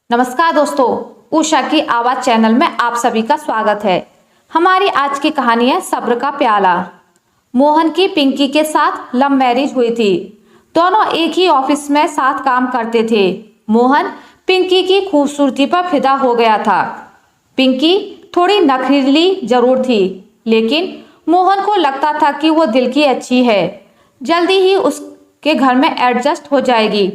नमस्कार दोस्तों, उषा की आवाज चैनल में आप सभी का स्वागत है। हमारी आज की कहानी है सब्र का प्याला। मोहन की पिंकी के साथ लव मैरिज हुई थी। दोनों एक ही ऑफिस में साथ काम करते थे। मोहन पिंकी की खूबसूरती पर फिदा हो गया था। पिंकी थोड़ी नखरीली जरूर थी, लेकिन मोहन को लगता था कि वो दिल की अच्छी है। जल्दी ही उसके घर में एडजस्ट हो जाएगी।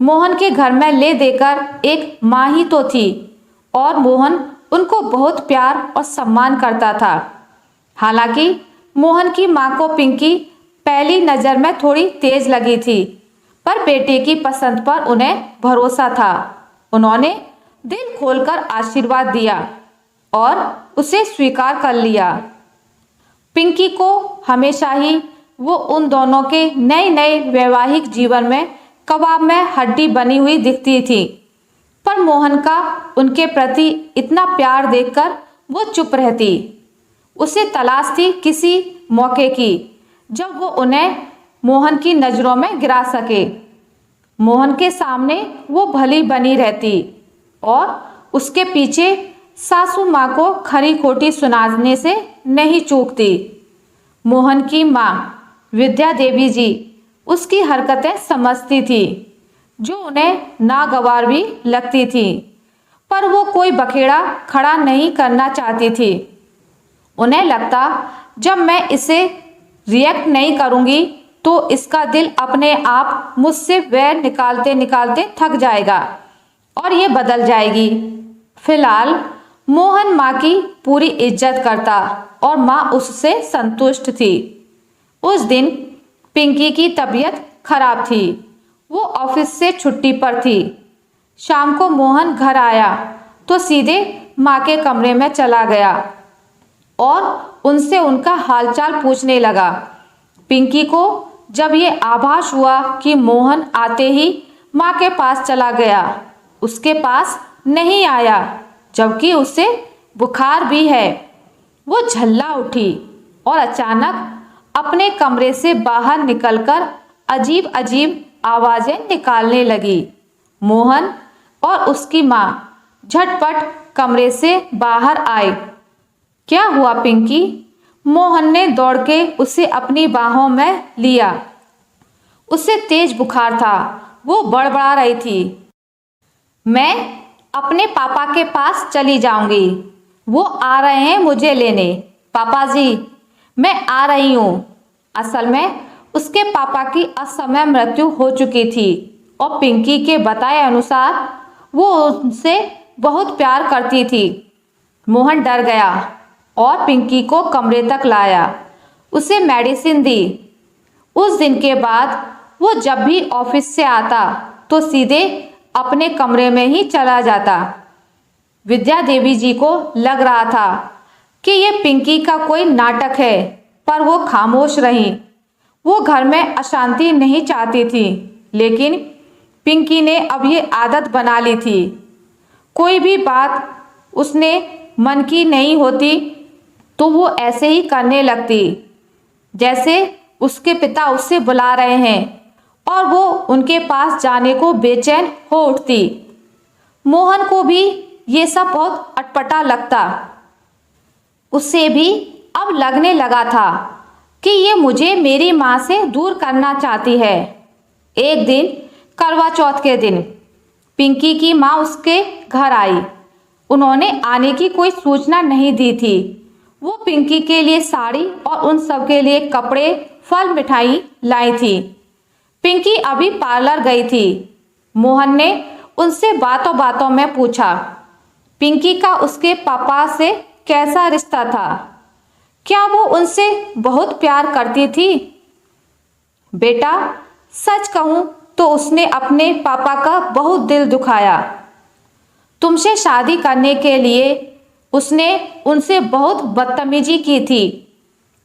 मोहन के घर में ले देकर एक माँ ही तो थी और मोहन उनको बहुत प्यार और सम्मान करता था। हालांकि मोहन की माँ को पिंकी पहली नज़र में थोड़ी तेज लगी थी, पर बेटे की पसंद पर उन्हें भरोसा था। उन्होंने दिल खोलकर आशीर्वाद दिया और उसे स्वीकार कर लिया। पिंकी को हमेशा ही वो उन दोनों के नए नए वैवाहिक जीवन में कबाब में हड्डी बनी हुई दिखती थी, पर मोहन का उनके प्रति इतना प्यार देखकर वो चुप रहती। उसे तलाश थी किसी मौके की जब वो उन्हें मोहन की नज़रों में गिरा सके। मोहन के सामने वो भली बनी रहती और उसके पीछे सासू माँ को खरी खोटी सुनाने से नहीं चूकती। मोहन की माँ विद्या देवी जी उसकी हरकतें समझती थी, जो उन्हें नागवार भी लगती थी, पर वो कोई बखेड़ा खड़ा नहीं करना चाहती थी। उन्हें लगता जब मैं इसे रिएक्ट नहीं करूंगी तो इसका दिल अपने आप मुझसे वैर निकालते निकालते थक जाएगा और ये बदल जाएगी। फिलहाल मोहन माँ की पूरी इज्जत करता और माँ उससे संतुष्ट थी। उस दिन पिंकी की तबीयत खराब थी। वो ऑफिस से छुट्टी पर थी। शाम को मोहन घर आया तो सीधे माँ के कमरे में चला गया और उनसे उनका हालचाल पूछने लगा। पिंकी को जब ये आभास हुआ कि मोहन आते ही माँ के पास चला गया, उसके पास नहीं आया जबकि उसे बुखार भी है, वो झल्ला उठी और अचानक अपने कमरे से बाहर निकलकर अजीब अजीब आवाजें निकालने लगी। मोहन और उसकी माँ झटपट कमरे से बाहर आए। क्या हुआ पिंकी? मोहन ने दौड़ के उसे अपनी बाहों में लिया। उसे तेज बुखार था, वो बड़बड़ा रही थी। मैं अपने पापा के पास चली जाऊंगी, वो आ रहे हैं मुझे लेने। पापा जी, मैं आ रही हूँ। असल में उसके पापा की असमय मृत्यु हो चुकी थी और पिंकी के बताए अनुसार वो उनसे बहुत प्यार करती थी। मोहन डर गया और पिंकी को कमरे तक लाया, उसे मेडिसिन दी। उस दिन के बाद वो जब भी ऑफिस से आता तो सीधे अपने कमरे में ही चला जाता। विद्या देवी जी को लग रहा था कि ये पिंकी का कोई नाटक है, पर वो खामोश रही। वो घर में अशांति नहीं चाहती थी, लेकिन पिंकी ने अब ये आदत बना ली थी। कोई भी बात उसने मन की नहीं होती तो वो ऐसे ही करने लगती जैसे उसके पिता उससे बुला रहे हैं और वो उनके पास जाने को बेचैन हो उठती। मोहन को भी ये सब बहुत अटपटा लगता। उससे भी अब लगने लगा था कि ये मुझे मेरी माँ से दूर करना चाहती है। एक दिन करवा चौथ के दिन पिंकी की माँ उसके घर आई। उन्होंने आने की कोई सूचना नहीं दी थी। वो पिंकी के लिए साड़ी और उन सब के लिए कपड़े, फल, मिठाई लाई थी। पिंकी अभी पार्लर गई थी। मोहन ने उनसे बातों बातों में पूछा, पिंकी का उसके पापा से कैसा रिश्ता था? क्या वो उनसे बहुत प्यार करती थी? बेटा, सच कहूं तो उसने अपने पापा का बहुत दिल दुखाया। तुमसे शादी करने के लिए उसने उनसे बहुत बदतमीजी की थी।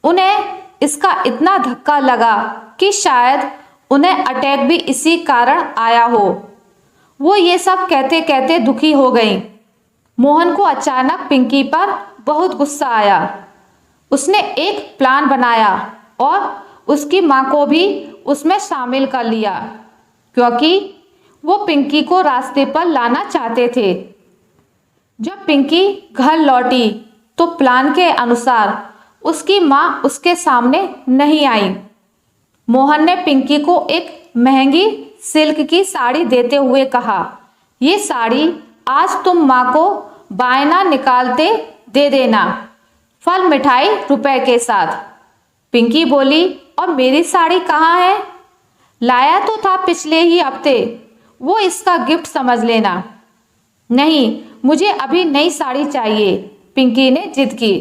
उन्हें इसका इतना धक्का लगा कि शायद उन्हें अटैक भी इसी कारण आया हो। वो ये सब कहते कहते दुखी हो गई। मोहन को अचानक पिंकी पर बहुत गुस्सा आया। उसने एक प्लान बनाया और उसकी माँ को भी उसमें शामिल कर लिया, क्योंकि वो पिंकी को रास्ते पर लाना चाहते थे। जब पिंकी घर लौटी तो प्लान के अनुसार उसकी माँ उसके सामने नहीं आई। मोहन ने पिंकी को एक महंगी सिल्क की साड़ी देते हुए कहा, ये साड़ी आज तुम माँ को बायना निकालते दे देना, फल मिठाई रुपए के साथ। पिंकी बोली, और मेरी साड़ी कहाँ है? लाया तो था पिछले ही हफ्ते, वो इसका गिफ्ट समझ लेना। नहीं, मुझे अभी नई साड़ी चाहिए, पिंकी ने जिद की।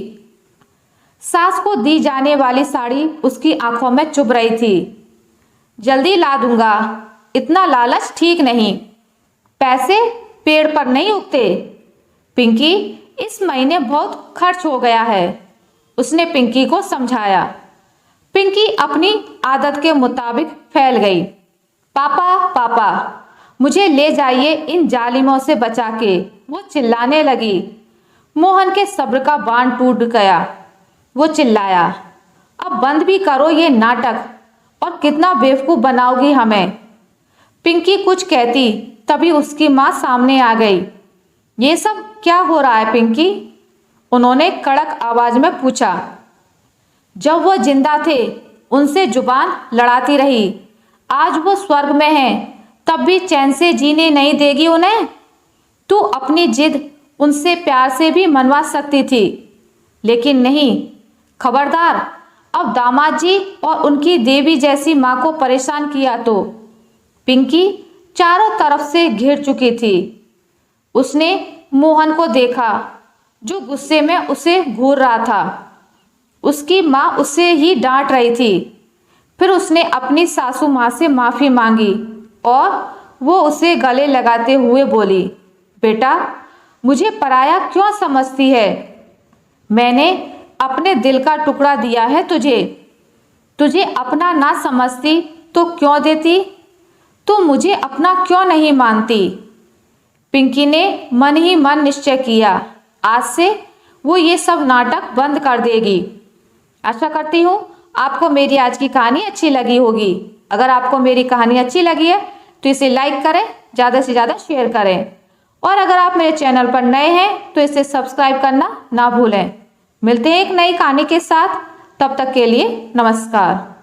सास को दी जाने वाली साड़ी उसकी आंखों में चुभ रही थी। जल्दी ला दूंगा, इतना लालच ठीक नहीं, पैसे पेड़ पर नहीं उगते। पिंकी, इस महीने बहुत खर्च हो गया है, उसने पिंकी को समझाया। पिंकी अपनी आदत के मुताबिक फैल गई। पापा पापा, मुझे ले जाइए इन जालिमों से बचा के, वो चिल्लाने लगी। मोहन के सब्र का बांध टूट गया। वो चिल्लाया, अब बंद भी करो ये नाटक, और कितना बेवकूफ़ बनाओगी हमें। पिंकी कुछ कहती तभी उसकी माँ सामने आ गई। ये सब क्या हो रहा है पिंकी? उन्होंने कड़क आवाज में पूछा। जब वो जिंदा थे उनसे जुबान लड़ाती रही, आज वो स्वर्ग में हैं, तब भी चैन से जीने नहीं देगी उन्हें। तू अपनी जिद उनसे प्यार से भी मनवा सकती थी, लेकिन नहीं। खबरदार, अब दामाद जी और उनकी देवी जैसी माँ को परेशान किया तो। पिंकी चारों तरफ से घिर चुकी थी। उसने मोहन को देखा जो गुस्से में उसे घूर रहा था। उसकी माँ उसे ही डांट रही थी। फिर उसने अपनी सासू माँ से माफ़ी मांगी और वो उसे गले लगाते हुए बोली, बेटा, मुझे पराया क्यों समझती है? मैंने अपने दिल का टुकड़ा दिया है तुझे। तुझे अपना ना समझती तो क्यों देती? तू मुझे अपना क्यों नहीं मानती? पिंकी ने मन ही मन निश्चय किया, आज से वो ये सब नाटक बंद कर देगी। आशा करती हूँ आपको मेरी आज की कहानी अच्छी लगी होगी। अगर आपको मेरी कहानी अच्छी लगी है तो इसे लाइक करें, ज़्यादा से ज़्यादा शेयर करें, और अगर आप मेरे चैनल पर नए हैं तो इसे सब्सक्राइब करना ना भूलें। मिलते हैं एक नई कहानी के साथ, तब तक के लिए नमस्कार।